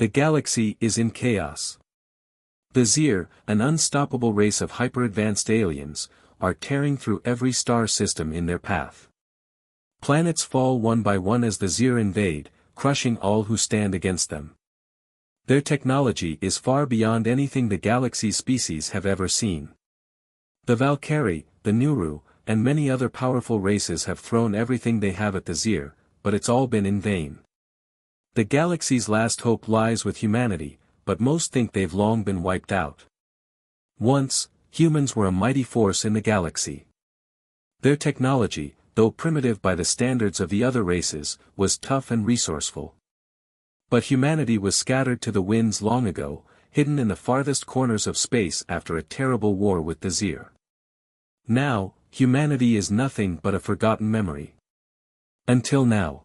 The galaxy is in chaos. The Zir, an unstoppable race of hyper-advanced aliens, are tearing through every star system in their path. Planets fall one by one as the Zir invade, crushing all who stand against them. Their technology is far beyond anything the galaxy's species have ever seen. The Valkyrie, the Nuru, and many other powerful races have thrown everything they have at the Zir, but it's all been in vain. The galaxy's last hope lies with humanity, but most think they've long been wiped out. Once, humans were a mighty force in the galaxy. Their technology, though primitive by the standards of the other races, was tough and resourceful. But humanity was scattered to the winds long ago, hidden in the farthest corners of space after a terrible war with the Zir. Now, humanity is nothing but a forgotten memory. Until now.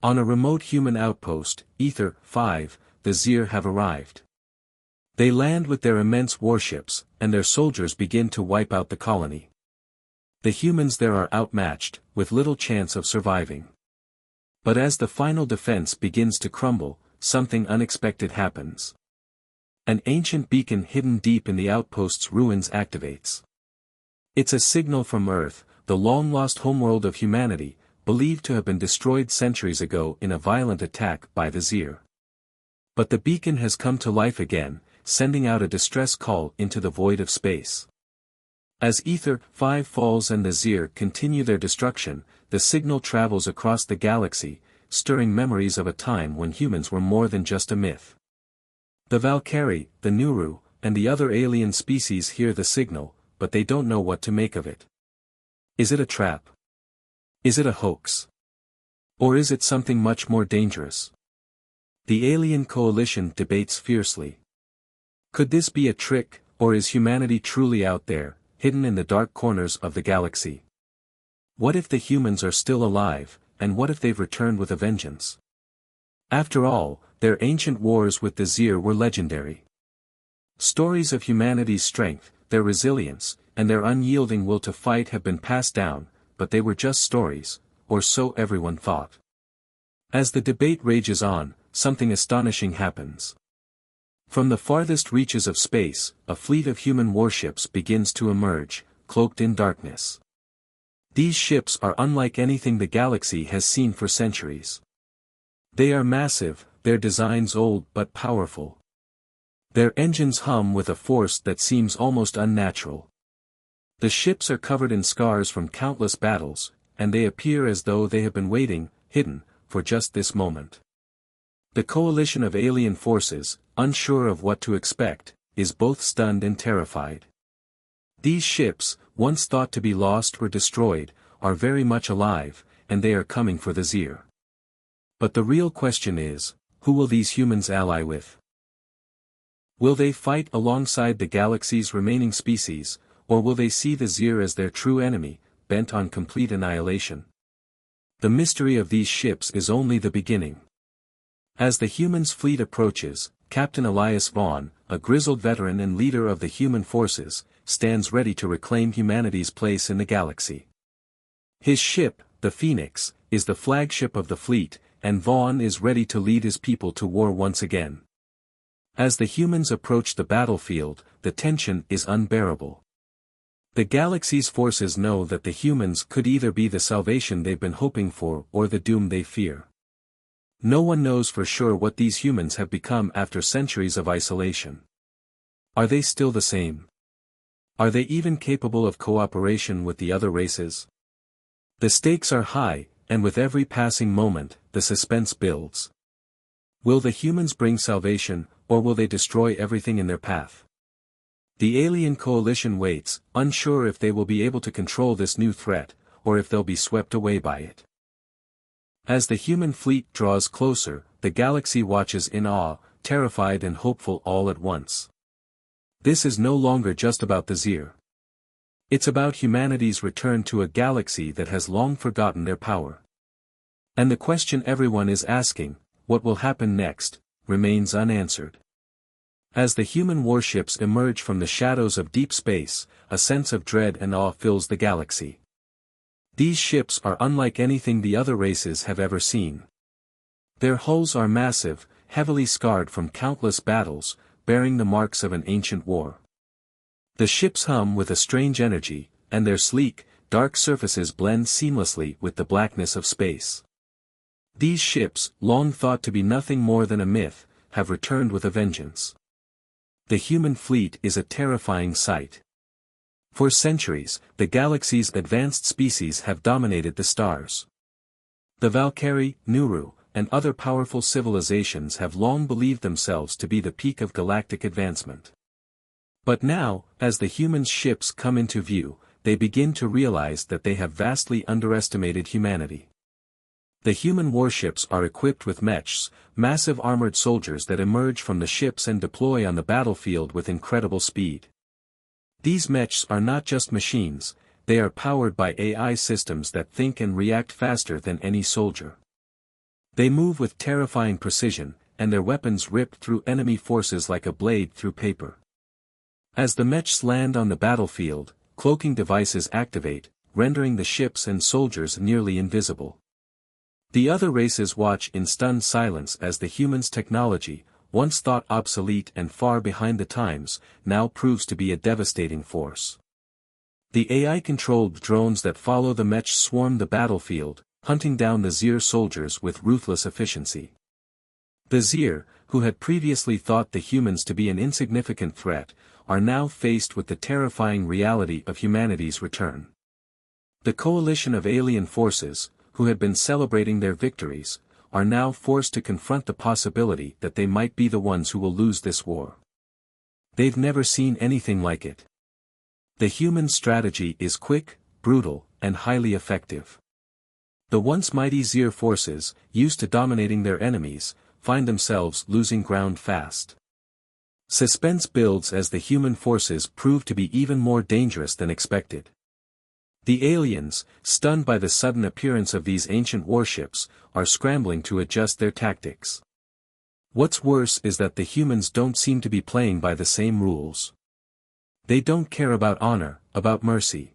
On a remote human outpost, Ether 5, the Zir have arrived. They land with their immense warships, and their soldiers begin to wipe out the colony. The humans there are outmatched, with little chance of surviving. But as the final defense begins to crumble, something unexpected happens. An ancient beacon hidden deep in the outpost's ruins activates. It's a signal from Earth, the long-lost homeworld of humanity, believed to have been destroyed centuries ago in a violent attack by the Zir. But the beacon has come to life again, sending out a distress call into the void of space. As Ether 5 falls and the Zir continue their destruction, the signal travels across the galaxy, stirring memories of a time when humans were more than just a myth. The Valkyrie, the Nuru, and the other alien species hear the signal, but they don't know what to make of it. Is it a trap? Is it a hoax? Or is it something much more dangerous? The alien coalition debates fiercely. Could this be a trick, or is humanity truly out there, hidden in the dark corners of the galaxy? What if the humans are still alive, and what if they've returned with a vengeance? After all, their ancient wars with the Zir were legendary. Stories of humanity's strength, their resilience, and their unyielding will to fight have been passed down, but they were just stories, or so everyone thought. As the debate rages on, something astonishing happens. From the farthest reaches of space, a fleet of human warships begins to emerge, cloaked in darkness. These ships are unlike anything the galaxy has seen for centuries. They are massive, their designs old but powerful. Their engines hum with a force that seems almost unnatural. The ships are covered in scars from countless battles, and they appear as though they have been waiting, hidden, for just this moment. The coalition of alien forces, unsure of what to expect, is both stunned and terrified. These ships, once thought to be lost or destroyed, are very much alive, and they are coming for the Zir. But the real question is, who will these humans ally with? Will they fight alongside the galaxy's remaining species, or will they see the Zir as their true enemy, bent on complete annihilation? The mystery of these ships is only the beginning. As the humans' fleet approaches, Captain Elias Vaughn, a grizzled veteran and leader of the human forces, stands ready to reclaim humanity's place in the galaxy. His ship, the Phoenix, is the flagship of the fleet, and Vaughn is ready to lead his people to war once again. As the humans approach the battlefield, the tension is unbearable. The galaxy's forces know that the humans could either be the salvation they've been hoping for or the doom they fear. No one knows for sure what these humans have become after centuries of isolation. Are they still the same? Are they even capable of cooperation with the other races? The stakes are high, and with every passing moment, the suspense builds. Will the humans bring salvation, or will they destroy everything in their path? The alien coalition waits, unsure if they will be able to control this new threat, or if they'll be swept away by it. As the human fleet draws closer, the galaxy watches in awe, terrified and hopeful all at once. This is no longer just about the Zir. It's about humanity's return to a galaxy that has long forgotten their power. And the question everyone is asking, what will happen next, remains unanswered. As the human warships emerge from the shadows of deep space, a sense of dread and awe fills the galaxy. These ships are unlike anything the other races have ever seen. Their hulls are massive, heavily scarred from countless battles, bearing the marks of an ancient war. The ships hum with a strange energy, and their sleek, dark surfaces blend seamlessly with the blackness of space. These ships, long thought to be nothing more than a myth, have returned with a vengeance. The human fleet is a terrifying sight. For centuries, the galaxy's advanced species have dominated the stars. The Valkyrie, Nuru, and other powerful civilizations have long believed themselves to be the peak of galactic advancement. But now, as the humans' ships come into view, they begin to realize that they have vastly underestimated humanity. The human warships are equipped with mechs, massive armored soldiers that emerge from the ships and deploy on the battlefield with incredible speed. These mechs are not just machines, they are powered by AI systems that think and react faster than any soldier. They move with terrifying precision, and their weapons rip through enemy forces like a blade through paper. As the mechs land on the battlefield, cloaking devices activate, rendering the ships and soldiers nearly invisible. The other races watch in stunned silence as the humans' technology, once thought obsolete and far behind the times, now proves to be a devastating force. The AI-controlled drones that follow the mechs swarm the battlefield, hunting down the Zir soldiers with ruthless efficiency. The Zir, who had previously thought the humans to be an insignificant threat, are now faced with the terrifying reality of humanity's return. The coalition of alien forces, who had been celebrating their victories, are now forced to confront the possibility that they might be the ones who will lose this war. They've never seen anything like it. The human strategy is quick, brutal, and highly effective. The once mighty Zir forces, used to dominating their enemies, find themselves losing ground fast. Suspense builds as the human forces prove to be even more dangerous than expected. The aliens, stunned by the sudden appearance of these ancient warships, are scrambling to adjust their tactics. What's worse is that the humans don't seem to be playing by the same rules. They don't care about honor, about mercy.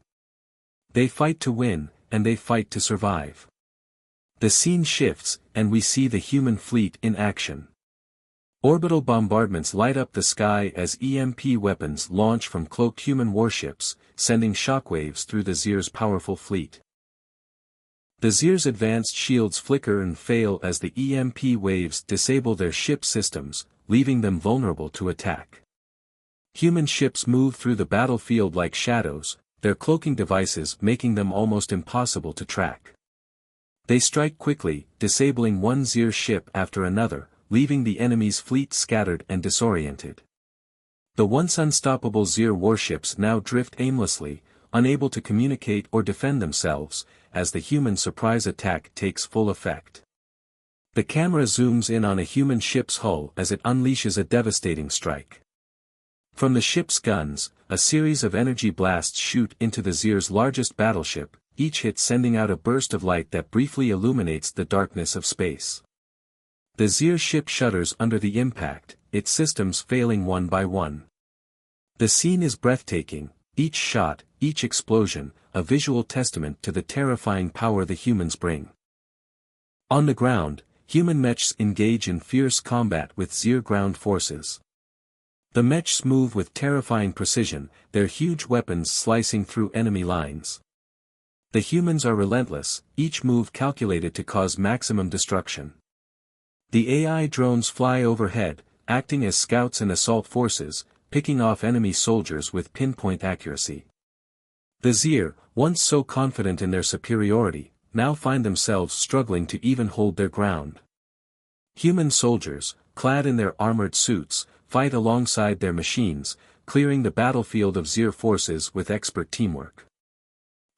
They fight to win, and they fight to survive. The scene shifts, and we see the human fleet in action. Orbital bombardments light up the sky as EMP weapons launch from cloaked human warships, sending shockwaves through the Zir's powerful fleet. The Zir's advanced shields flicker and fail as the EMP waves disable their ship systems, leaving them vulnerable to attack. Human ships move through the battlefield like shadows, their cloaking devices making them almost impossible to track. They strike quickly, disabling one Zir ship after another, leaving the enemy's fleet scattered and disoriented. The once unstoppable Zir warships now drift aimlessly, unable to communicate or defend themselves, as the human surprise attack takes full effect. The camera zooms in on a human ship's hull as it unleashes a devastating strike. From the ship's guns, a series of energy blasts shoot into the Zir's largest battleship, each hit sending out a burst of light that briefly illuminates the darkness of space. The Zir ship shudders under the impact, its systems failing one by one. The scene is breathtaking, each shot, each explosion, a visual testament to the terrifying power the humans bring. On the ground, human mechs engage in fierce combat with Zir ground forces. The mechs move with terrifying precision, their huge weapons slicing through enemy lines. The humans are relentless, each move calculated to cause maximum destruction. The AI drones fly overhead, acting as scouts and assault forces, picking off enemy soldiers with pinpoint accuracy. The Zir, once so confident in their superiority, now find themselves struggling to even hold their ground. Human soldiers, clad in their armored suits, fight alongside their machines, clearing the battlefield of Zir forces with expert teamwork.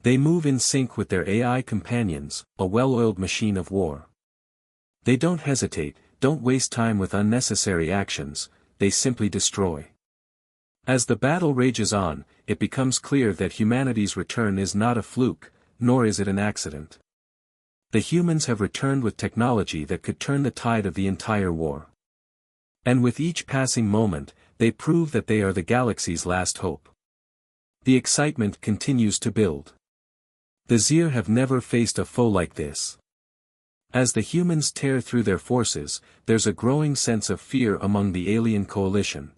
They move in sync with their AI companions, a well-oiled machine of war. They don't hesitate, don't waste time with unnecessary actions, they simply destroy. As the battle rages on, it becomes clear that humanity's return is not a fluke, nor is it an accident. The humans have returned with technology that could turn the tide of the entire war. And with each passing moment, they prove that they are the galaxy's last hope. The excitement continues to build. The Zir have never faced a foe like this. As the humans tear through their forces, there's a growing sense of fear among the alien coalition.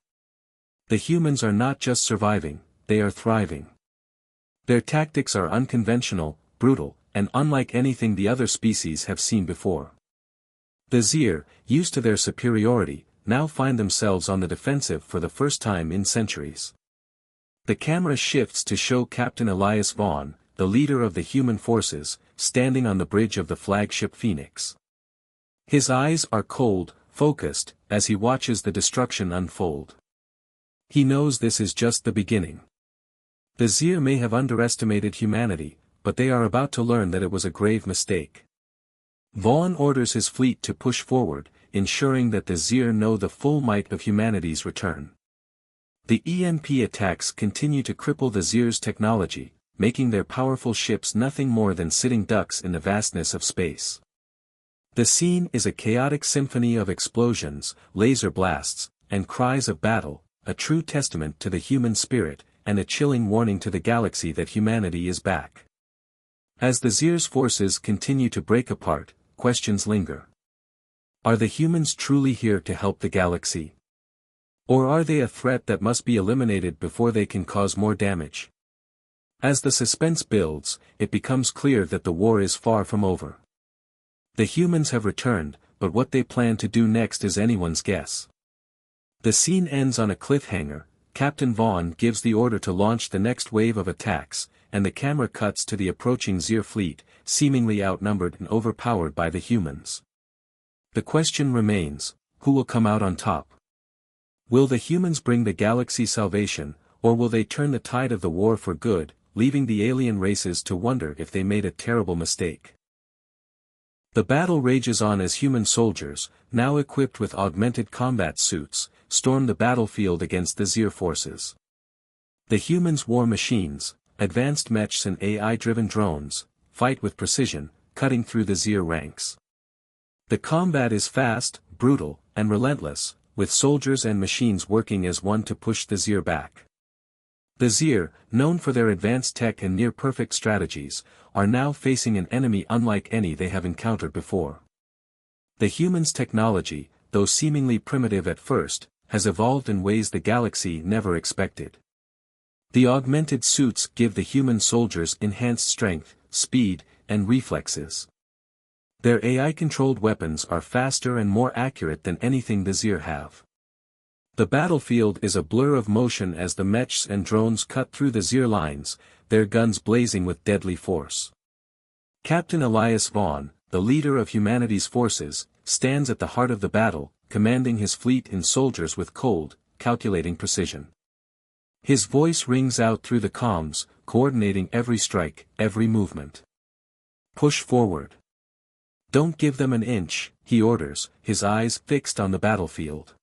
The humans are not just surviving, they are thriving. Their tactics are unconventional, brutal, and unlike anything the other species have seen before. The Zir, used to their superiority, now find themselves on the defensive for the first time in centuries. The camera shifts to show Captain Elias Vaughn, the leader of the human forces, standing on the bridge of the flagship Phoenix. His eyes are cold, focused, as he watches the destruction unfold. He knows this is just the beginning. The Zir may have underestimated humanity, but they are about to learn that it was a grave mistake. Vaughn orders his fleet to push forward, ensuring that the Zir know the full might of humanity's return. The EMP attacks continue to cripple the Zir's technology, making their powerful ships nothing more than sitting ducks in the vastness of space. The scene is a chaotic symphony of explosions, laser blasts, and cries of battle, a true testament to the human spirit, and a chilling warning to the galaxy that humanity is back. As the Zir's forces continue to break apart, questions linger. Are the humans truly here to help the galaxy? Or are they a threat that must be eliminated before they can cause more damage? As the suspense builds, it becomes clear that the war is far from over. The humans have returned, but what they plan to do next is anyone's guess. The scene ends on a cliffhanger. Captain Vaughn gives the order to launch the next wave of attacks, and the camera cuts to the approaching Zir fleet, seemingly outnumbered and overpowered by the humans. The question remains, who will come out on top? Will the humans bring the galaxy salvation, or will they turn the tide of the war for good, leaving the alien races to wonder if they made a terrible mistake? The battle rages on as human soldiers, now equipped with augmented combat suits, storm the battlefield against the Zir forces. The humans' war machines, advanced mechs and AI-driven drones, fight with precision, cutting through the Zir ranks. The combat is fast, brutal, and relentless, with soldiers and machines working as one to push the Zir back. The Zir, known for their advanced tech and near-perfect strategies, are now facing an enemy unlike any they have encountered before. The humans' technology, though seemingly primitive at first, has evolved in ways the galaxy never expected. The augmented suits give the human soldiers enhanced strength, speed, and reflexes. Their AI-controlled weapons are faster and more accurate than anything the Zir have. The battlefield is a blur of motion as the mechs and drones cut through the Zir lines, their guns blazing with deadly force. Captain Elias Vaughn, the leader of humanity's forces, stands at the heart of the battle, commanding his fleet in soldiers with cold, calculating precision. His voice rings out through the comms, coordinating every strike, every movement. Push forward. Don't give them an inch, he orders, his eyes fixed on the battlefield.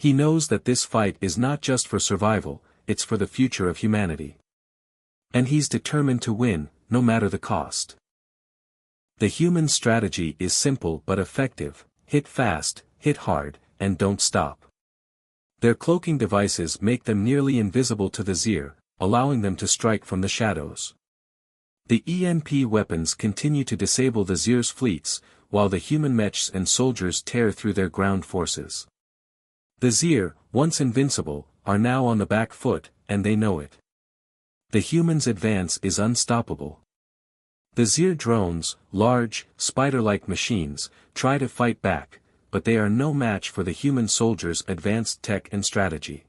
He knows that this fight is not just for survival, it's for the future of humanity. And he's determined to win, no matter the cost. The human strategy is simple but effective: hit fast, hit hard, and don't stop. Their cloaking devices make them nearly invisible to the Zir, allowing them to strike from the shadows. The EMP weapons continue to disable the Zir's fleets, while the human mechs and soldiers tear through their ground forces. The Zir, once invincible, are now on the back foot, and they know it. The humans' advance is unstoppable. The Zir drones, large, spider-like machines, try to fight back, but they are no match for the human soldiers' advanced tech and strategy.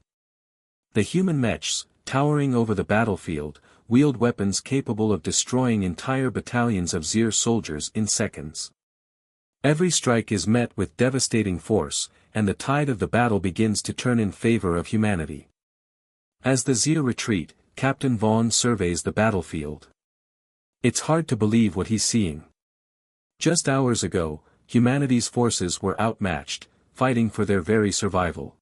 The human mechs, towering over the battlefield, wield weapons capable of destroying entire battalions of Zir soldiers in seconds. Every strike is met with devastating force, and the tide of the battle begins to turn in favor of humanity. As the Zir retreat, Captain Vaughn surveys the battlefield. It's hard to believe what he's seeing. Just hours ago, humanity's forces were outmatched, fighting for their very survival.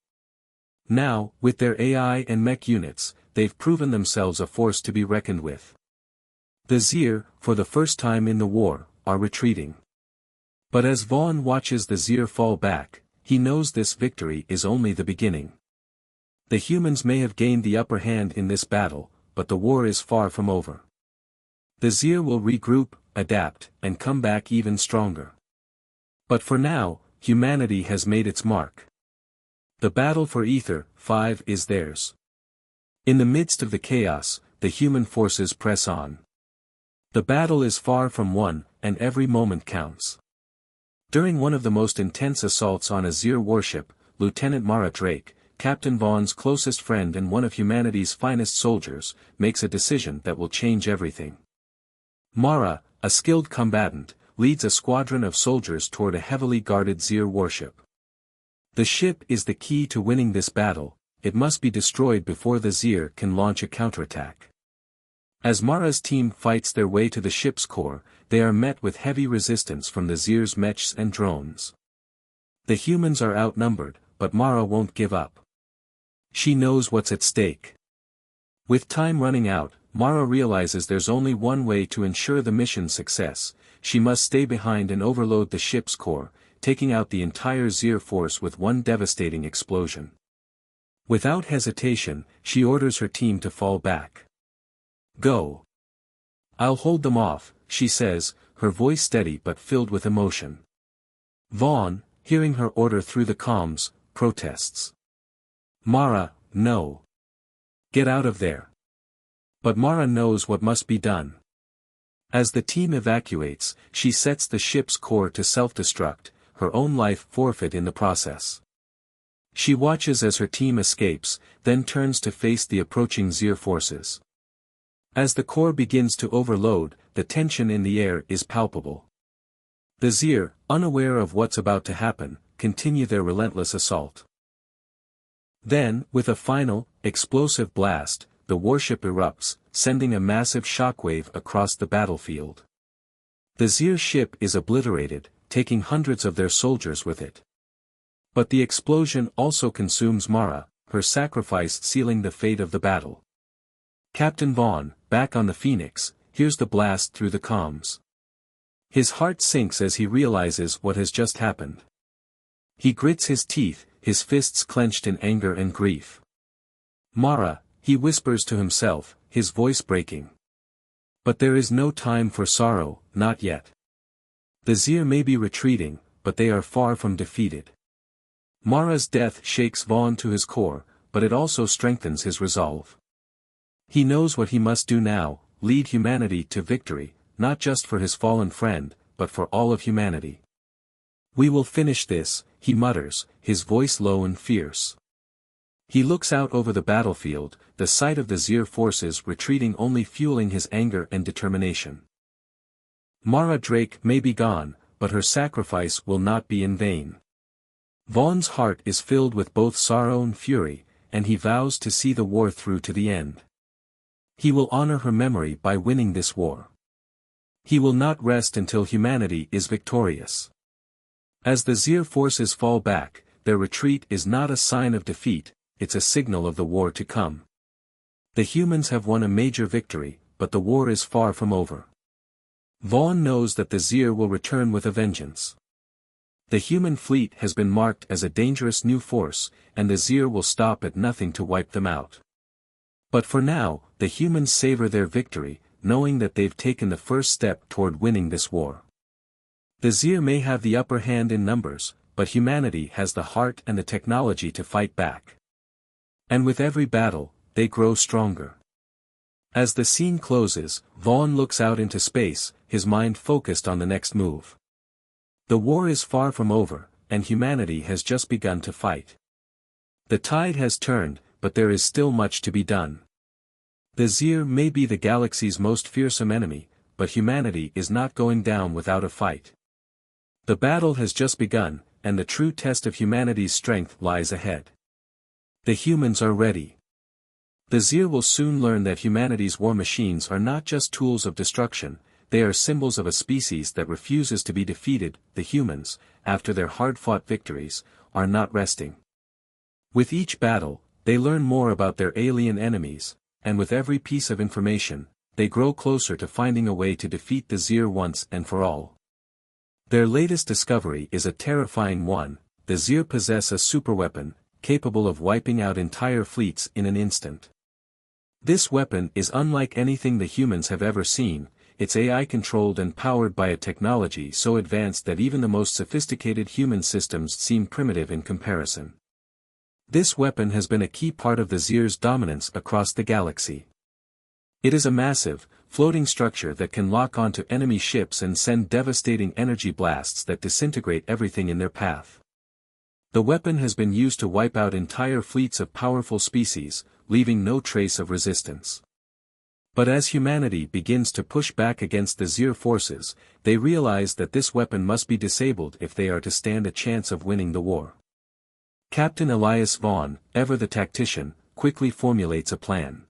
Now, with their AI and mech units, they've proven themselves a force to be reckoned with. The Zir, for the first time in the war, are retreating. But as Vaughn watches the Zir fall back, he knows this victory is only the beginning. The humans may have gained the upper hand in this battle, but the war is far from over. The Zir will regroup, adapt, and come back even stronger. But for now, humanity has made its mark. The battle for Ether 5 is theirs. In the midst of the chaos, the human forces press on. The battle is far from won, and every moment counts. During one of the most intense assaults on a Zir warship, Lieutenant Mara Drake, Captain Vaughn's closest friend and one of humanity's finest soldiers, makes a decision that will change everything. Mara, a skilled combatant, leads a squadron of soldiers toward a heavily guarded Zir warship. The ship is the key to winning this battle. It must be destroyed before the Zir can launch a counterattack. As Mara's team fights their way to the ship's core, they are met with heavy resistance from the Zir's mechs and drones. The humans are outnumbered, but Mara won't give up. She knows what's at stake. With time running out, Mara realizes there's only one way to ensure the mission's success. She must stay behind and overload the ship's core, taking out the entire Zir force with one devastating explosion. Without hesitation, she orders her team to fall back. Go. I'll hold them off, she says, her voice steady but filled with emotion. Vaughn, hearing her order through the comms, protests. Mara, no. Get out of there. But Mara knows what must be done. As the team evacuates, she sets the ship's core to self-destruct, her own life forfeit in the process. She watches as her team escapes, then turns to face the approaching Zir forces. As the core begins to overload, the tension in the air is palpable. The Zir, unaware of what's about to happen, continue their relentless assault. Then, with a final, explosive blast, the warship erupts, sending a massive shockwave across the battlefield. The Zir ship is obliterated, taking hundreds of their soldiers with it. But the explosion also consumes Mara, her sacrifice sealing the fate of the battle. Captain Vaughn, back on the Phoenix, hears the blast through the comms. His heart sinks as he realizes what has just happened. He grits his teeth, his fists clenched in anger and grief. Mara, he whispers to himself, his voice breaking. But there is no time for sorrow, not yet. The Zir may be retreating, but they are far from defeated. Mara's death shakes Vaughn to his core, but it also strengthens his resolve. He knows what he must do now, lead humanity to victory, not just for his fallen friend, but for all of humanity. We will finish this, he mutters, his voice low and fierce. He looks out over the battlefield, the sight of the Zir forces retreating only fueling his anger and determination. Mara Drake may be gone, but her sacrifice will not be in vain. Vaughn's heart is filled with both sorrow and fury, and he vows to see the war through to the end. He will honor her memory by winning this war. He will not rest until humanity is victorious. As the Zir forces fall back, their retreat is not a sign of defeat, it's a signal of the war to come. The humans have won a major victory, but the war is far from over. Vaughn knows that the Zir will return with a vengeance. The human fleet has been marked as a dangerous new force, and the Zir will stop at nothing to wipe them out. But for now, the humans savor their victory, knowing that they've taken the first step toward winning this war. The Zir may have the upper hand in numbers, but humanity has the heart and the technology to fight back. And with every battle, they grow stronger. As the scene closes, Vaughn looks out into space, his mind focused on the next move. The war is far from over, and humanity has just begun to fight. The tide has turned, but there is still much to be done. The Zir may be the galaxy's most fearsome enemy, but humanity is not going down without a fight. The battle has just begun, and the true test of humanity's strength lies ahead. The humans are ready. The Zir will soon learn that humanity's war machines are not just tools of destruction, they are symbols of a species that refuses to be defeated. The humans, after their hard-fought victories, are not resting. With each battle, they learn more about their alien enemies, and with every piece of information, they grow closer to finding a way to defeat the Zir once and for all. Their latest discovery is a terrifying one: the Zir possess a superweapon, capable of wiping out entire fleets in an instant. This weapon is unlike anything the humans have ever seen. it's AI-controlled and powered by a technology so advanced that even the most sophisticated human systems seem primitive in comparison. This weapon has been a key part of the Zir's dominance across the galaxy. It is a massive, floating structure that can lock onto enemy ships and send devastating energy blasts that disintegrate everything in their path. The weapon has been used to wipe out entire fleets of powerful species, leaving no trace of resistance. But as humanity begins to push back against the Zir forces, they realize that this weapon must be disabled if they are to stand a chance of winning the war. Captain Elias Vaughn, ever the tactician, quickly formulates a plan.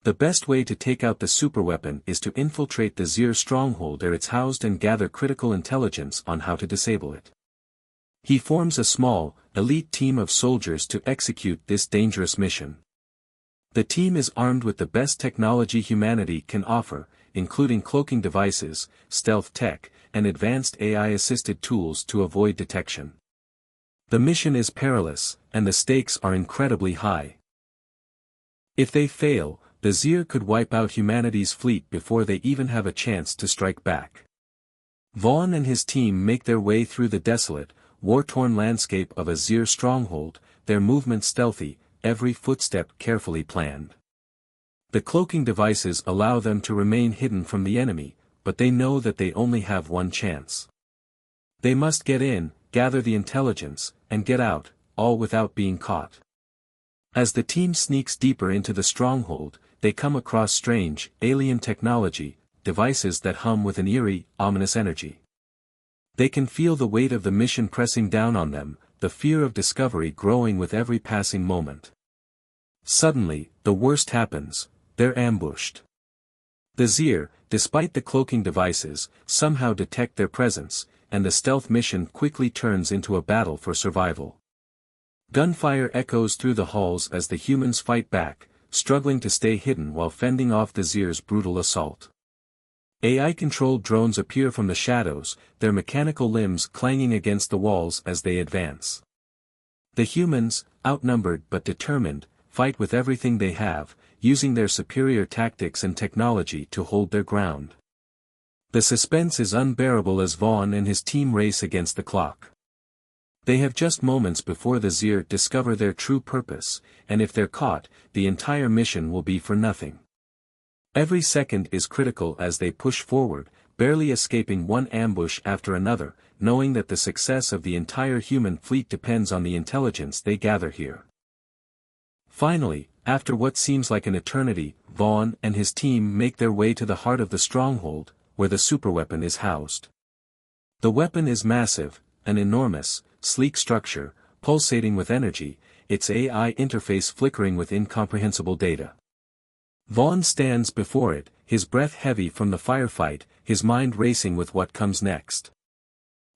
The best way to take out the superweapon is to infiltrate the Zir stronghold where it's housed and gather critical intelligence on how to disable it. He forms a small, elite team of soldiers to execute this dangerous mission. The team is armed with the best technology humanity can offer, including cloaking devices, stealth tech, and advanced AI-assisted tools to avoid detection. The mission is perilous, and the stakes are incredibly high. If they fail, the Zir could wipe out humanity's fleet before they even have a chance to strike back. Vaughn and his team make their way through the desolate, war-torn landscape of a Zir stronghold, their movements stealthy, every footstep carefully planned. The cloaking devices allow them to remain hidden from the enemy, but they know that they only have one chance. They must get in, gather the intelligence, and get out, all without being caught. As the team sneaks deeper into the stronghold, they come across strange, alien technology, devices that hum with an eerie, ominous energy. They can feel the weight of the mission pressing down on them, the fear of discovery growing with every passing moment. Suddenly, the worst happens, they're ambushed. The Zir, despite the cloaking devices, somehow detect their presence, and the stealth mission quickly turns into a battle for survival. Gunfire echoes through the halls as the humans fight back, struggling to stay hidden while fending off the Zir's brutal assault. AI-controlled drones appear from the shadows, their mechanical limbs clanging against the walls as they advance. The humans, outnumbered but determined, fight with everything they have, using their superior tactics and technology to hold their ground. The suspense is unbearable as Vaughn and his team race against the clock. They have just moments before the Zir discover their true purpose, and if they're caught, the entire mission will be for nothing. Every second is critical as they push forward, barely escaping one ambush after another, knowing that the success of the entire human fleet depends on the intelligence they gather here. Finally, after what seems like an eternity, Vaughn and his team make their way to the heart of the stronghold, where the superweapon is housed. The weapon is massive, an enormous, sleek structure, pulsating with energy, its AI interface flickering with incomprehensible data. Vaughn stands before it, his breath heavy from the firefight, his mind racing with what comes next.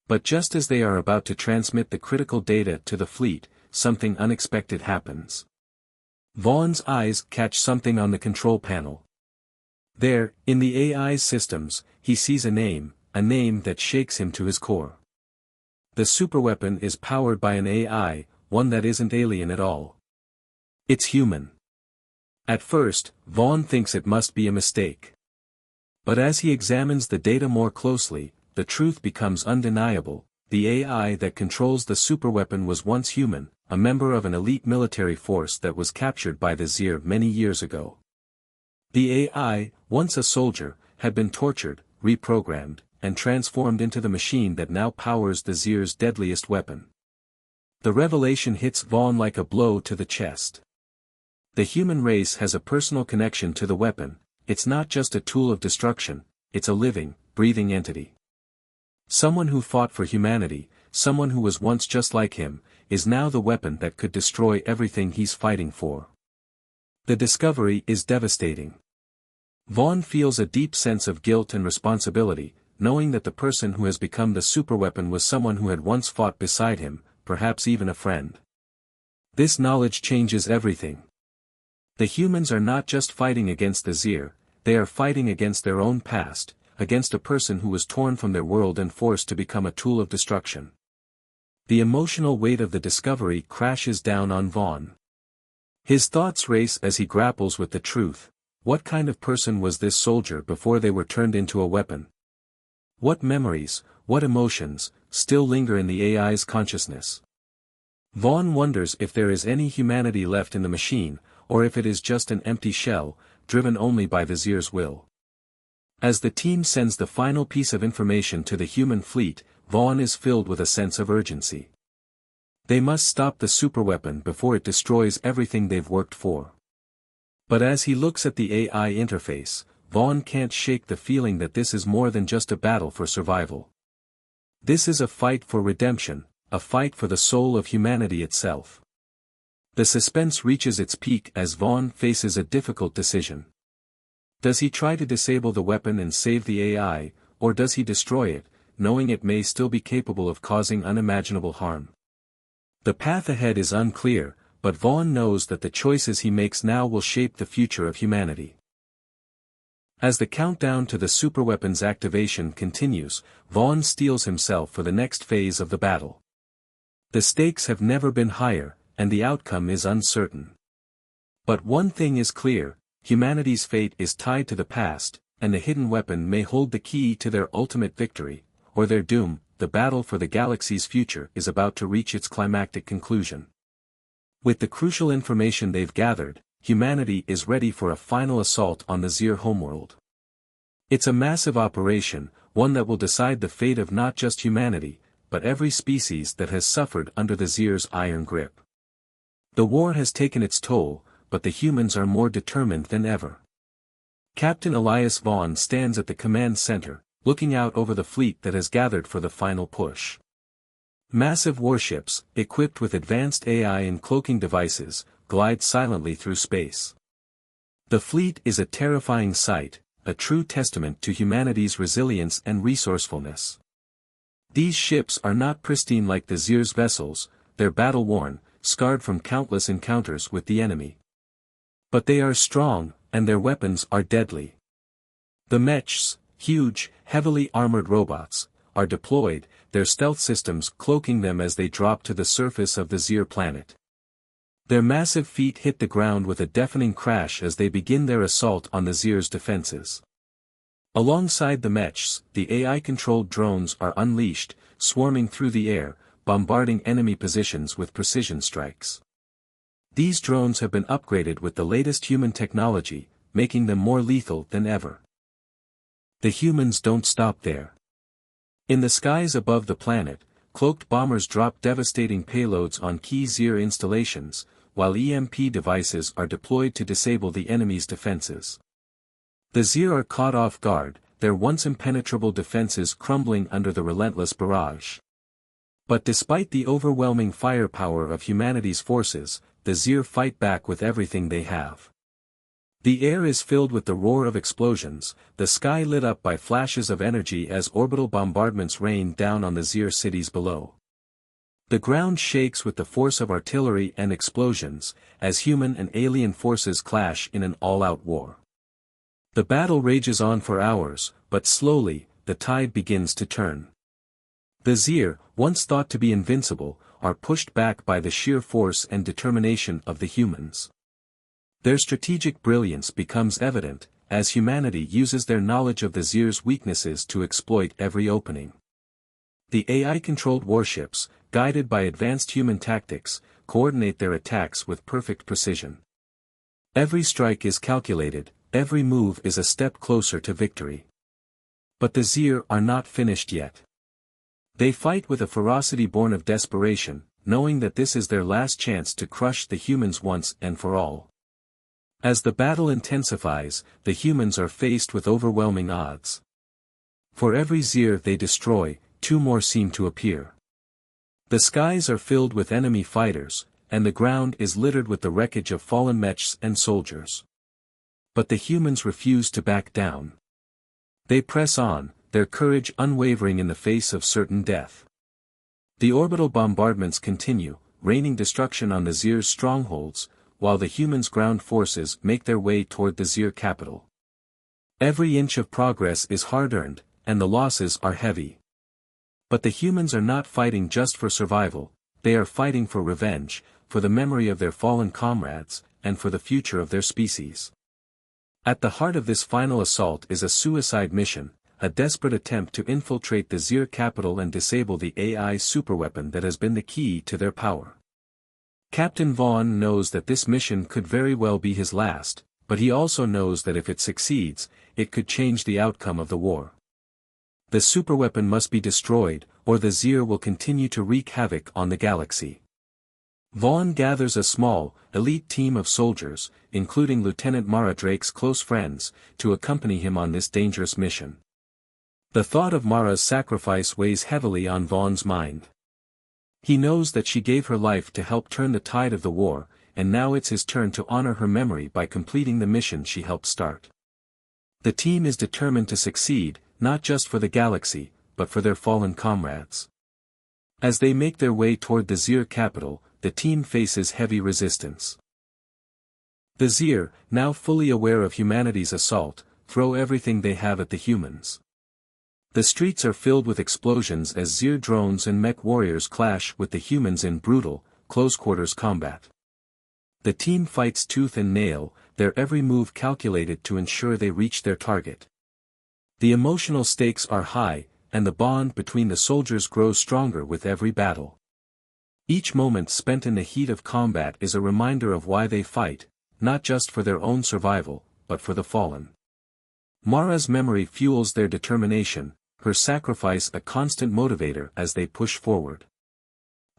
But just as they are about to transmit the critical data to the fleet, something unexpected happens. Vaughn's eyes catch something on the control panel. There, in the AI's systems, he sees a name that shakes him to his core. The superweapon is powered by an AI, one that isn't alien at all. It's human. At first, Vaughn thinks it must be a mistake. But as he examines the data more closely, the truth becomes undeniable. The AI that controls the superweapon was once human, a member of an elite military force that was captured by the Zir many years ago. The AI, once a soldier, had been tortured, reprogrammed, and transformed into the machine that now powers the Zir's deadliest weapon. The revelation hits Vaughn like a blow to the chest. The human race has a personal connection to the weapon. It's not just a tool of destruction, it's a living, breathing entity. Someone who fought for humanity, someone who was once just like him, is now the weapon that could destroy everything he's fighting for. The discovery is devastating. Vaughn feels a deep sense of guilt and responsibility, knowing that the person who has become the superweapon was someone who had once fought beside him, perhaps even a friend. This knowledge changes everything. The humans are not just fighting against the Zir, they are fighting against their own past, against a person who was torn from their world and forced to become a tool of destruction. The emotional weight of the discovery crashes down on Vaughn. His thoughts race as he grapples with the truth. What kind of person was this soldier before they were turned into a weapon? What memories, what emotions, still linger in the AI's consciousness? Vaughn wonders if there is any humanity left in the machine, or if it is just an empty shell, driven only by Vizier's will. As the team sends the final piece of information to the human fleet, Vaughn is filled with a sense of urgency. They must stop the superweapon before it destroys everything they've worked for. But as he looks at the AI interface, Vaughn can't shake the feeling that this is more than just a battle for survival. This is a fight for redemption, a fight for the soul of humanity itself. The suspense reaches its peak as Vaughn faces a difficult decision. Does he try to disable the weapon and save the AI, or does he destroy it, knowing it may still be capable of causing unimaginable harm? The path ahead is unclear, but Vaughn knows that the choices he makes now will shape the future of humanity. As the countdown to the superweapon's activation continues, Vaughn steels himself for the next phase of the battle. The stakes have never been higher, and the outcome is uncertain. But one thing is clear, humanity's fate is tied to the past, and the hidden weapon may hold the key to their ultimate victory, or their doom. The battle for the galaxy's future is about to reach its climactic conclusion. With the crucial information they've gathered, humanity is ready for a final assault on the Zier homeworld. It's a massive operation, one that will decide the fate of not just humanity, but every species that has suffered under the Zier's iron grip. The war has taken its toll, but the humans are more determined than ever. Captain Elias Vaughn stands at the command center, looking out over the fleet that has gathered for the final push. Massive warships, equipped with advanced AI and cloaking devices, glide silently through space. The fleet is a terrifying sight, a true testament to humanity's resilience and resourcefulness. These ships are not pristine like the Zier's vessels, they're battle-worn, scarred from countless encounters with the enemy. But they are strong, and their weapons are deadly. The Mechs, huge, heavily armored robots, are deployed, their stealth systems cloaking them as they drop to the surface of the Zier planet. Their massive feet hit the ground with a deafening crash as they begin their assault on the Zier's defenses. Alongside the Mechs, the AI-controlled drones are unleashed, swarming through the air, bombarding enemy positions with precision strikes. These drones have been upgraded with the latest human technology, making them more lethal than ever. The humans don't stop there. In the skies above the planet, cloaked bombers drop devastating payloads on key Zier installations, while EMP devices are deployed to disable the enemy's defenses. The Zier are caught off guard, their once impenetrable defenses crumbling under the relentless barrage. But despite the overwhelming firepower of humanity's forces, the Zier fight back with everything they have. The air is filled with the roar of explosions, the sky lit up by flashes of energy as orbital bombardments rain down on the Zier cities below. The ground shakes with the force of artillery and explosions, as human and alien forces clash in an all-out war. The battle rages on for hours, but slowly, the tide begins to turn. The Zier, once thought to be invincible, are pushed back by the sheer force and determination of the humans. Their strategic brilliance becomes evident, as humanity uses their knowledge of the Zier's weaknesses to exploit every opening. The AI-controlled warships, guided by advanced human tactics, coordinate their attacks with perfect precision. Every strike is calculated, every move is a step closer to victory. But the Zier are not finished yet. They fight with a ferocity born of desperation, knowing that this is their last chance to crush the humans once and for all. As the battle intensifies, the humans are faced with overwhelming odds. For every Zier they destroy, two more seem to appear. The skies are filled with enemy fighters, and the ground is littered with the wreckage of fallen Mechs and soldiers. But the humans refuse to back down. They press on, their courage unwavering in the face of certain death. The orbital bombardments continue, raining destruction on the Zier's strongholds, while the humans' ground forces make their way toward the Zier capital. Every inch of progress is hard-earned, and the losses are heavy. But the humans are not fighting just for survival, they are fighting for revenge, for the memory of their fallen comrades, and for the future of their species. At the heart of this final assault is a suicide mission, a desperate attempt to infiltrate the Zir capital and disable the AI superweapon that has been the key to their power. Captain Vaughn knows that this mission could very well be his last, but he also knows that if it succeeds, it could change the outcome of the war. The superweapon must be destroyed, or the Zir will continue to wreak havoc on the galaxy. Vaughn gathers a small, elite team of soldiers, including Lieutenant Mara Drake's close friends, to accompany him on this dangerous mission. The thought of Mara's sacrifice weighs heavily on Vaughn's mind. He knows that she gave her life to help turn the tide of the war, and now it's his turn to honor her memory by completing the mission she helped start. The team is determined to succeed, not just for the galaxy, but for their fallen comrades. As they make their way toward the Zir capital, the team faces heavy resistance. The Zir, now fully aware of humanity's assault, throw everything they have at the humans. The streets are filled with explosions as Zir drones and mech warriors clash with the humans in brutal, close-quarters combat. The team fights tooth and nail, their every move calculated to ensure they reach their target. The emotional stakes are high, and the bond between the soldiers grows stronger with every battle. Each moment spent in the heat of combat is a reminder of why they fight, not just for their own survival, but for the fallen. Mara's memory fuels their determination, her sacrifice a constant motivator as they push forward.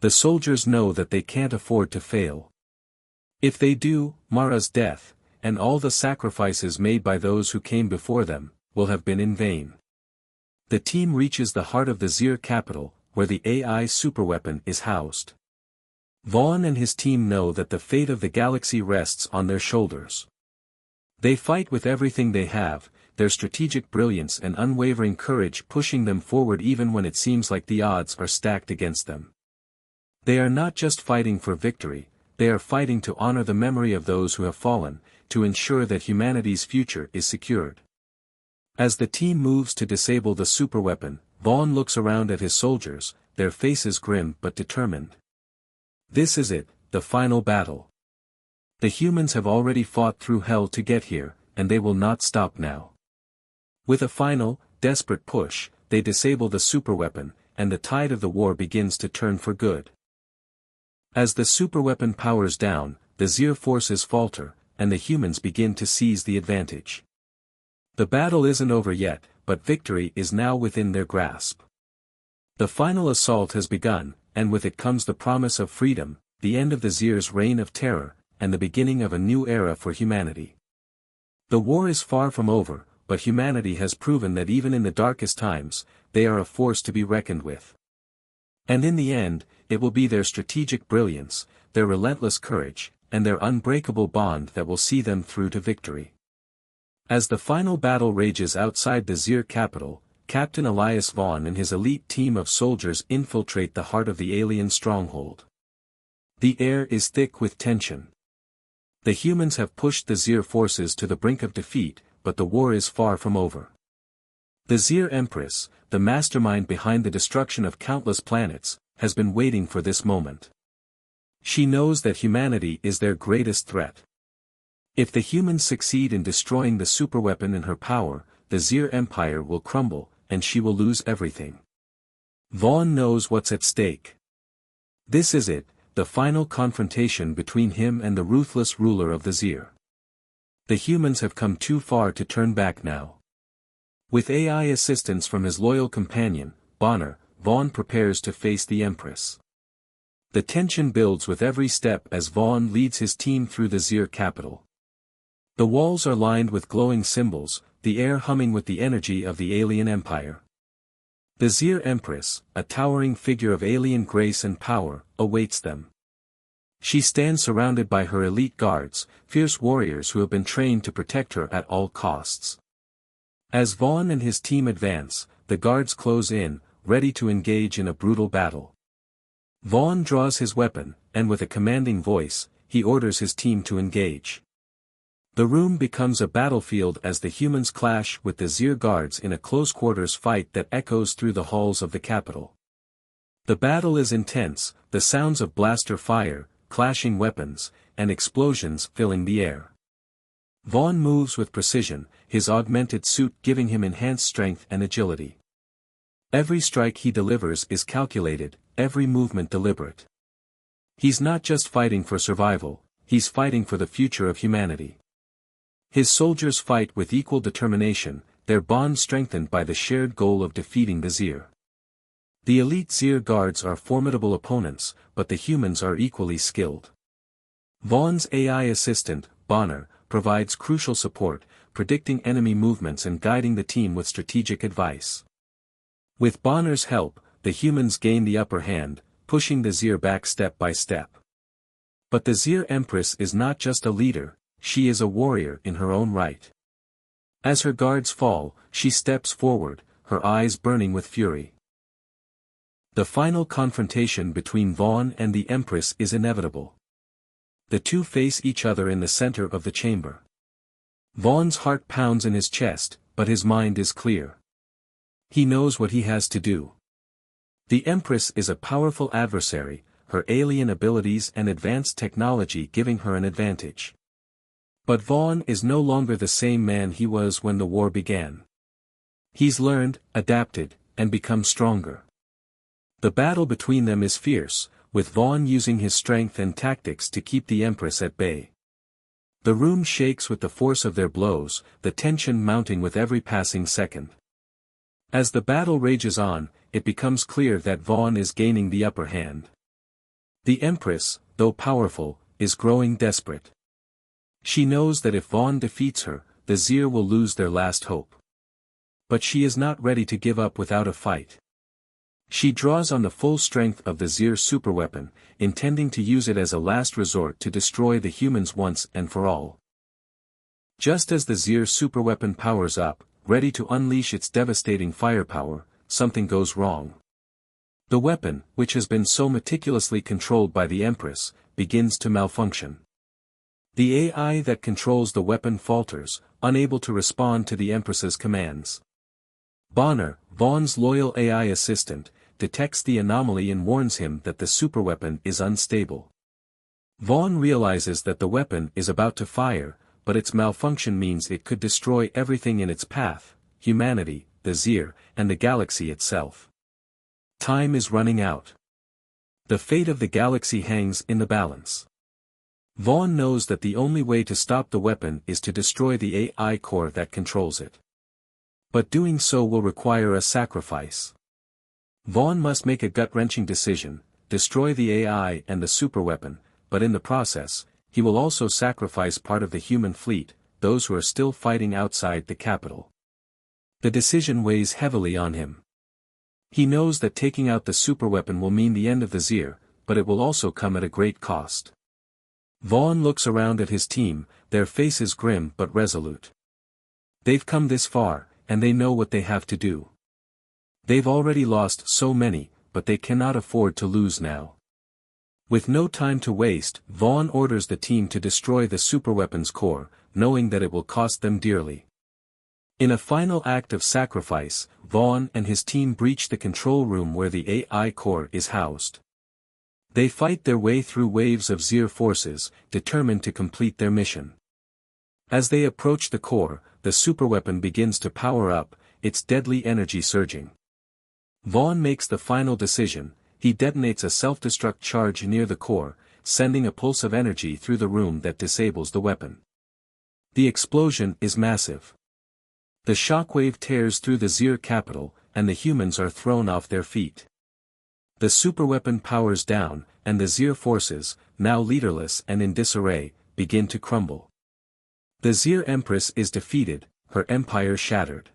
The soldiers know that they can't afford to fail. If they do, Mara's death, and all the sacrifices made by those who came before them, will have been in vain. The team reaches the heart of the Zir capital, where the AI superweapon is housed. Vaughn and his team know that the fate of the galaxy rests on their shoulders. They fight with everything they have, their strategic brilliance and unwavering courage pushing them forward even when it seems like the odds are stacked against them. They are not just fighting for victory, they are fighting to honor the memory of those who have fallen, to ensure that humanity's future is secured. As the team moves to disable the superweapon, Vaughn looks around at his soldiers, their faces grim but determined. This is it, the final battle. The humans have already fought through hell to get here, and they will not stop now. With a final, desperate push, they disable the superweapon, and the tide of the war begins to turn for good. As the superweapon powers down, the Zir forces falter, and the humans begin to seize the advantage. The battle isn't over yet, but victory is now within their grasp. The final assault has begun, and with it comes the promise of freedom, the end of the Zir's reign of terror, and the beginning of a new era for humanity. The war is far from over, but humanity has proven that even in the darkest times, they are a force to be reckoned with. And in the end, it will be their strategic brilliance, their relentless courage, and their unbreakable bond that will see them through to victory. As the final battle rages outside the Zir capital, Captain Elias Vaughn and his elite team of soldiers infiltrate the heart of the alien stronghold. The air is thick with tension. The humans have pushed the Zir forces to the brink of defeat, but the war is far from over. The Zir Empress, the mastermind behind the destruction of countless planets, has been waiting for this moment. She knows that humanity is their greatest threat. If the humans succeed in destroying the superweapon in her power, the Zir Empire will crumble, and she will lose everything. Vaughn knows what's at stake. This is it, the final confrontation between him and the ruthless ruler of the Zir. The humans have come too far to turn back now. With AI assistance from his loyal companion, Bonner, Vaughn prepares to face the Empress. The tension builds with every step as Vaughn leads his team through the Zir capital. The walls are lined with glowing symbols, the air humming with the energy of the alien empire. The Zir Empress, a towering figure of alien grace and power, awaits them. She stands surrounded by her elite guards, fierce warriors who have been trained to protect her at all costs. As Vaughn and his team advance, the guards close in, ready to engage in a brutal battle. Vaughn draws his weapon, and with a commanding voice, he orders his team to engage. The room becomes a battlefield as the humans clash with the Zir guards in a close-quarters fight that echoes through the halls of the capital. The battle is intense, the sounds of blaster fire, clashing weapons, and explosions filling the air. Vaughn moves with precision, his augmented suit giving him enhanced strength and agility. Every strike he delivers is calculated, every movement deliberate. He's not just fighting for survival, he's fighting for the future of humanity. His soldiers fight with equal determination, their bond strengthened by the shared goal of defeating the Zir. The elite Zir guards are formidable opponents, but the humans are equally skilled. Vaughn's AI assistant, Bonner, provides crucial support, predicting enemy movements and guiding the team with strategic advice. With Bonner's help, the humans gain the upper hand, pushing the Zir back step by step. But the Zir Empress is not just a leader, she is a warrior in her own right. As her guards fall, she steps forward, her eyes burning with fury. The final confrontation between Vaughn and the Empress is inevitable. The two face each other in the center of the chamber. Vaughn's heart pounds in his chest, but his mind is clear. He knows what he has to do. The Empress is a powerful adversary, her alien abilities and advanced technology giving her an advantage. But Vaughn is no longer the same man he was when the war began. He's learned, adapted, and become stronger. The battle between them is fierce, with Vaughn using his strength and tactics to keep the Empress at bay. The room shakes with the force of their blows, the tension mounting with every passing second. As the battle rages on, it becomes clear that Vaughn is gaining the upper hand. The Empress, though powerful, is growing desperate. She knows that if Vaughn defeats her, the Zir will lose their last hope. But she is not ready to give up without a fight. She draws on the full strength of the Zir superweapon, intending to use it as a last resort to destroy the humans once and for all. Just as the Zir superweapon powers up, ready to unleash its devastating firepower, something goes wrong. The weapon, which has been so meticulously controlled by the Empress, begins to malfunction. The AI that controls the weapon falters, unable to respond to the Empress's commands. Bonner, Vaughn's loyal AI assistant, detects the anomaly and warns him that the superweapon is unstable. Vaughn realizes that the weapon is about to fire, but its malfunction means it could destroy everything in its path, humanity, the Zir, and the galaxy itself. Time is running out. The fate of the galaxy hangs in the balance. Vaughn knows that the only way to stop the weapon is to destroy the AI core that controls it. But doing so will require a sacrifice. Vaughn must make a gut-wrenching decision, destroy the AI and the superweapon, but in the process, he will also sacrifice part of the human fleet, those who are still fighting outside the capital. The decision weighs heavily on him. He knows that taking out the superweapon will mean the end of the Zir, but it will also come at a great cost. Vaughn looks around at his team, their faces grim but resolute. They've come this far, and they know what they have to do. They've already lost so many, but they cannot afford to lose now. With no time to waste, Vaughn orders the team to destroy the superweapon's core, knowing that it will cost them dearly. In a final act of sacrifice, Vaughn and his team breach the control room where the AI core is housed. They fight their way through waves of Zir forces, determined to complete their mission. As they approach the core, the superweapon begins to power up, its deadly energy surging. Vaughn makes the final decision. He detonates a self-destruct charge near the core, sending a pulse of energy through the room that disables the weapon. The explosion is massive. The shockwave tears through the Zir capital, and the humans are thrown off their feet. The superweapon powers down, and the Zir forces, now leaderless and in disarray, begin to crumble. The Zir Empress is defeated, her empire shattered.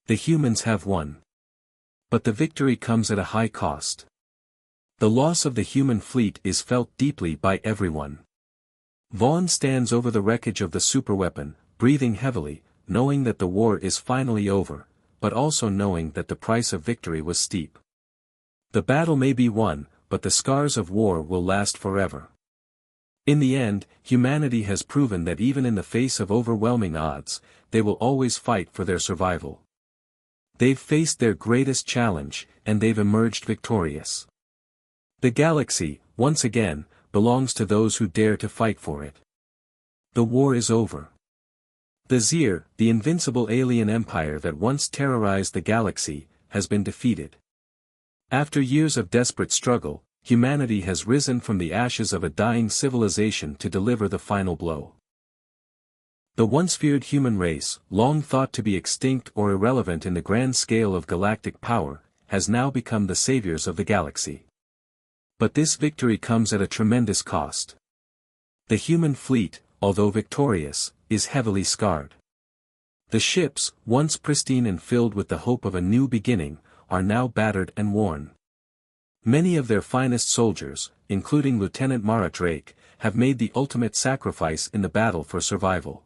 The humans have won. But the victory comes at a high cost. The loss of the human fleet is felt deeply by everyone. Vaughn stands over the wreckage of the superweapon, breathing heavily, knowing that the war is finally over, but also knowing that the price of victory was steep. The battle may be won, but the scars of war will last forever. In the end, humanity has proven that even in the face of overwhelming odds, they will always fight for their survival. They've faced their greatest challenge, and they've emerged victorious. The galaxy, once again, belongs to those who dare to fight for it. The war is over. The Zir, the invincible alien empire that once terrorized the galaxy, has been defeated. After years of desperate struggle, humanity has risen from the ashes of a dying civilization to deliver the final blow. The once feared human race, long thought to be extinct or irrelevant in the grand scale of galactic power, has now become the saviors of the galaxy. But this victory comes at a tremendous cost. The human fleet, although victorious, is heavily scarred. The ships, once pristine and filled with the hope of a new beginning, are now battered and worn. Many of their finest soldiers, including Lieutenant Mara Drake, have made the ultimate sacrifice in the battle for survival.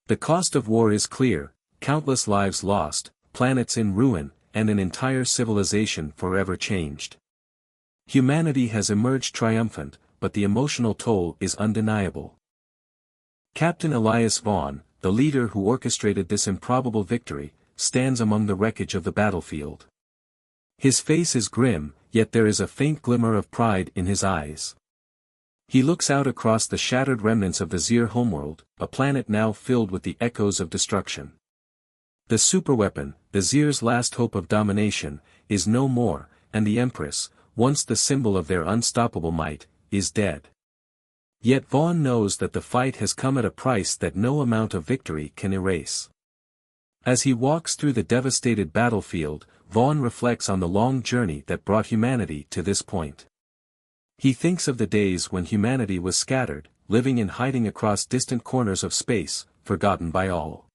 The cost of war is clear: countless lives lost, planets in ruin, and an entire civilization forever changed. Humanity has emerged triumphant, but the emotional toll is undeniable. Captain Elias Vaughn, the leader who orchestrated this improbable victory, stands among the wreckage of the battlefield. His face is grim, yet there is a faint glimmer of pride in his eyes. He looks out across the shattered remnants of the Zir homeworld, a planet now filled with the echoes of destruction. The superweapon, the Zir's last hope of domination, is no more, and the Empress, once the symbol of their unstoppable might, is dead. Yet Vaughn knows that the fight has come at a price that no amount of victory can erase. As he walks through the devastated battlefield, Vaughn reflects on the long journey that brought humanity to this point. He thinks of the days when humanity was scattered, living in hiding across distant corners of space, forgotten by all.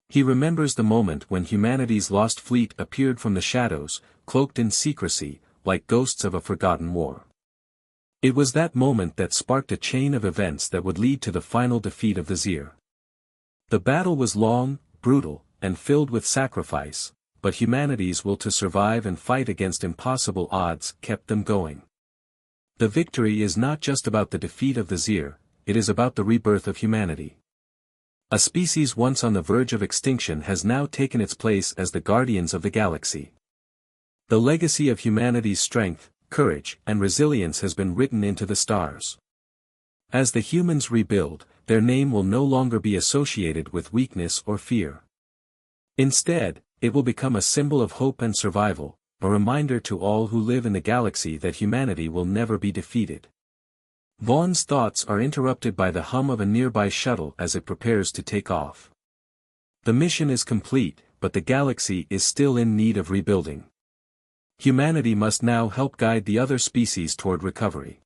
He remembers the moment when humanity's lost fleet appeared from the shadows, cloaked in secrecy, like ghosts of a forgotten war. It was that moment that sparked a chain of events that would lead to the final defeat of the Zir. The battle was long, brutal, and filled with sacrifice, but humanity's will to survive and fight against impossible odds kept them going. The victory is not just about the defeat of the Zir, it is about the rebirth of humanity. A species once on the verge of extinction has now taken its place as the guardians of the galaxy. The legacy of humanity's strength, courage, and resilience has been written into the stars. As the humans rebuild, their name will no longer be associated with weakness or fear. Instead, it will become a symbol of hope and survival, a reminder to all who live in the galaxy that humanity will never be defeated. Vaughn's thoughts are interrupted by the hum of a nearby shuttle as it prepares to take off. The mission is complete, but the galaxy is still in need of rebuilding. Humanity must now help guide the other species toward recovery.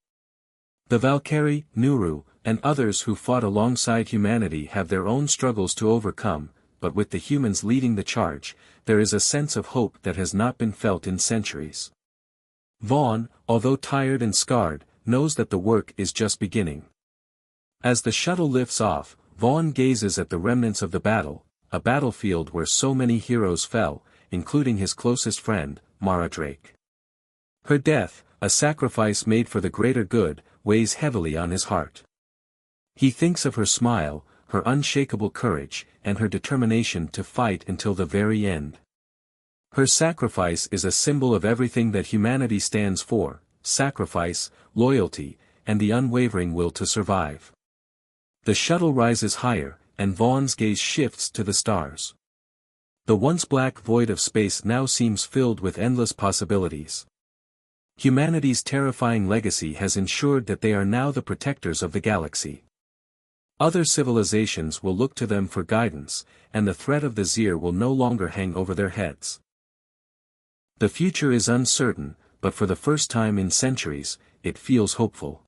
The Valkyrie, Nuru, and others who fought alongside humanity have their own struggles to overcome, but with the humans leading the charge, there is a sense of hope that has not been felt in centuries. Vaughn, although tired and scarred, knows that the work is just beginning. As the shuttle lifts off, Vaughn gazes at the remnants of the battle, a battlefield where so many heroes fell, including his closest friend, Mara Drake. Her death, a sacrifice made for the greater good, weighs heavily on his heart. He thinks of her smile, her unshakable courage, and her determination to fight until the very end. Her sacrifice is a symbol of everything that humanity stands for: sacrifice, loyalty, and the unwavering will to survive. The shuttle rises higher, and Vaughn's gaze shifts to the stars. The once black void of space now seems filled with endless possibilities. Humanity's terrifying legacy has ensured that they are now the protectors of the galaxy. Other civilizations will look to them for guidance, and the threat of the Zir will no longer hang over their heads. The future is uncertain, but for the first time in centuries, it feels hopeful.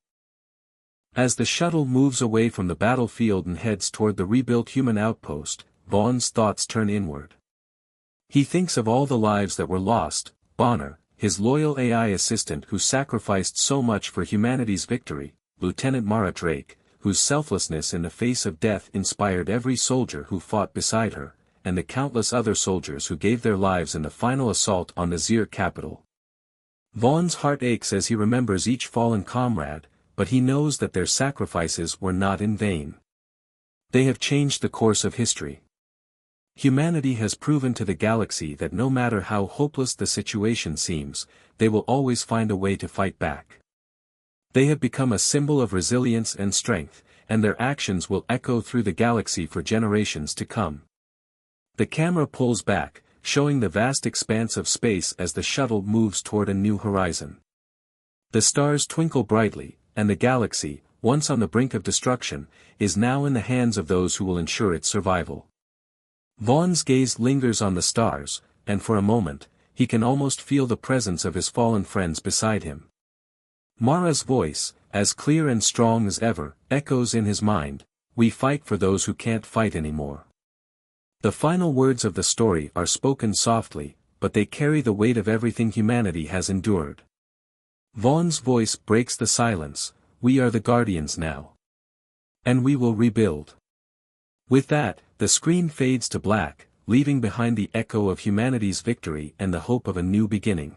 As the shuttle moves away from the battlefield and heads toward the rebuilt human outpost, Vaughn's thoughts turn inward. He thinks of all the lives that were lost: Bonner, his loyal AI assistant who sacrificed so much for humanity's victory; Lieutenant Mara Drake, whose selflessness in the face of death inspired every soldier who fought beside her, and the countless other soldiers who gave their lives in the final assault on the Zir capital. Vaughn's heart aches as he remembers each fallen comrade, but he knows that their sacrifices were not in vain. They have changed the course of history. Humanity has proven to the galaxy that no matter how hopeless the situation seems, they will always find a way to fight back. They have become a symbol of resilience and strength, and their actions will echo through the galaxy for generations to come. The camera pulls back, showing the vast expanse of space as the shuttle moves toward a new horizon. The stars twinkle brightly, and the galaxy, once on the brink of destruction, is now in the hands of those who will ensure its survival. Vaughn's gaze lingers on the stars, and for a moment, he can almost feel the presence of his fallen friends beside him. Mara's voice, as clear and strong as ever, echoes in his mind, "We fight for those who can't fight anymore." The final words of the story are spoken softly, but they carry the weight of everything humanity has endured. Vaughn's voice breaks the silence, "We are the Guardians now. And we will rebuild." With that, the screen fades to black, leaving behind the echo of humanity's victory and the hope of a new beginning.